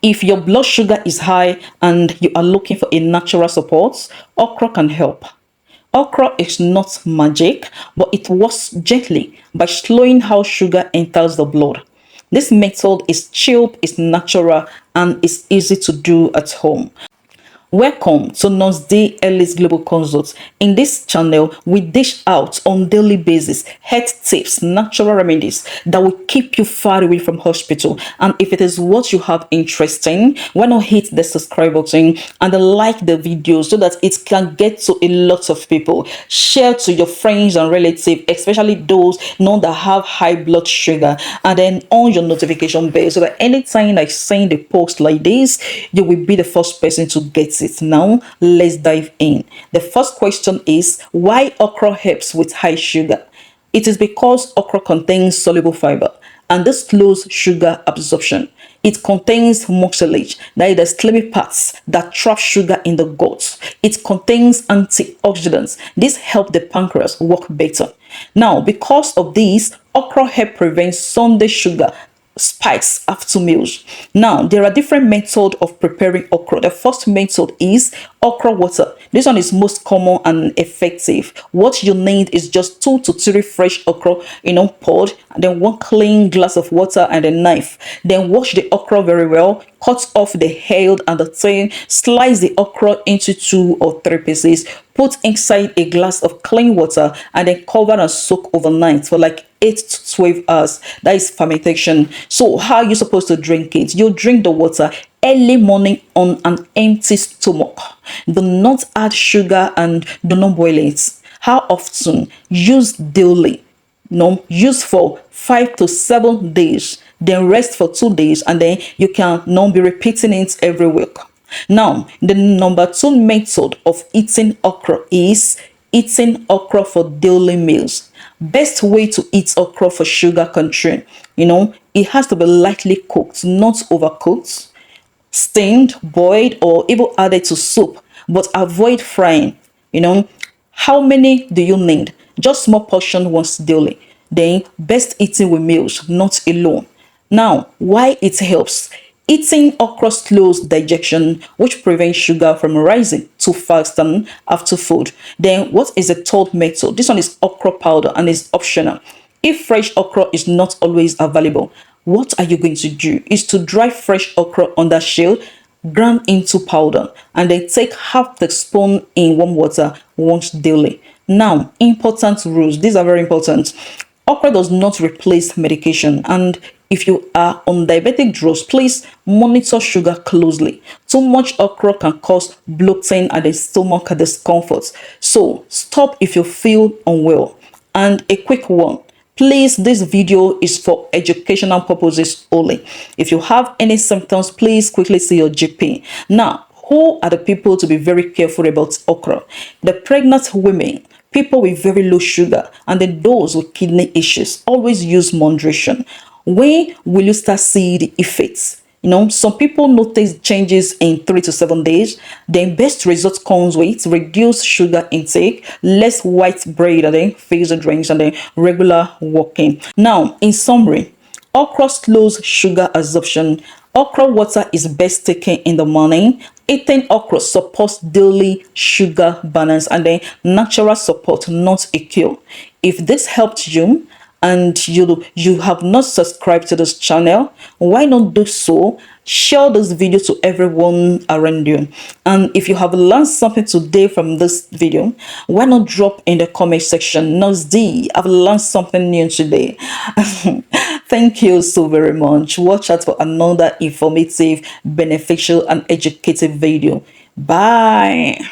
If your blood sugar is high and you are looking for a natural support, okra can help. Okra is not magic, but it works gently by slowing how sugar enters the blood. This method is cheap, is natural, and is easy to do at home. Welcome to Nurse D Ellis Global Consult. In this channel, we dish out on daily basis health tips, natural remedies that will keep you far away from hospital. And if it is what you have interest in, why not hit the subscribe button and like the video so that it can get to a lot of people. Share to your friends and relatives, especially those that have high blood sugar, and then on your notification bell so that anytime I send a post like this, you will be the first person to get it. Now let's dive in. The first question is, why okra helps with high sugar? It is because okra contains soluble fiber, and this slows sugar absorption. It contains mucilage, that is the slimy parts that trap sugar in the gut. It contains antioxidants. This helps the pancreas work better. Now, because of this, okra help prevent Sunday sugar spikes after meals. Now, there are different methods of preparing okra. The first method is okra water. This one is most common and effective. What you need is just 2 to 3 fresh okra, poured, and then 1 clean glass of water and a knife. Then wash the okra very well, cut off the head and the tail, slice the okra into 2 or 3 pieces, put inside a glass of clean water, and then cover and soak overnight for like 8 to 12 hours. That is fermentation. So how are you supposed to drink it? You drink the water early morning on an empty stomach. Do not add sugar and do not boil it. How often? Use daily. Use for 5 to 7 days. Then rest for 2 days, and then you can not be repeating it every week. Now, the number 2 method of eating okra is eating okra for daily meals. Best way to eat okra for sugar control, it has to be lightly cooked, not overcooked, steamed, boiled, or even added to soup, but avoid frying. How many do you need? Just small portion once daily. Then best eating with meals, not alone. Now, why it helps? Eating okra slows digestion, which prevents sugar from rising too fast and after food. Then what is the third method? This one is okra powder and is optional. If fresh okra is not always available, what are you going to do? Is to dry fresh okra under shell, grind into powder, and then take half the spoon in warm water once daily. Now, important rules. These are very important. Okra does not replace medication, and if you are on diabetic drugs, please monitor sugar closely. Too much okra can cause bloating and the stomach discomfort. So stop if you feel unwell. And a quick one. Please, this video is for educational purposes only. If you have any symptoms, please quickly see your GP. Now, who are the people to be very careful about okra? The pregnant women, people with very low sugar, and then those with kidney issues. Always use moderation. When will you start seeing the effects? Some people notice changes in 3 to 7 days. The best result comes with reduced sugar intake, less white bread, and then fizzy drinks, and then regular walking. Now, in summary, okra slows sugar absorption. Okra water is best taken in the morning. Eating okra supports daily sugar balance, and then natural support, not a cure. If this helped you, and you have not subscribed to this channel, why not do so? Share this video to everyone around you. And if you have learned something today from this video, why not drop in the comment section, Nurse D, I've learned something new today. Thank you so very much. Watch out for another informative, beneficial, and educative video. Bye.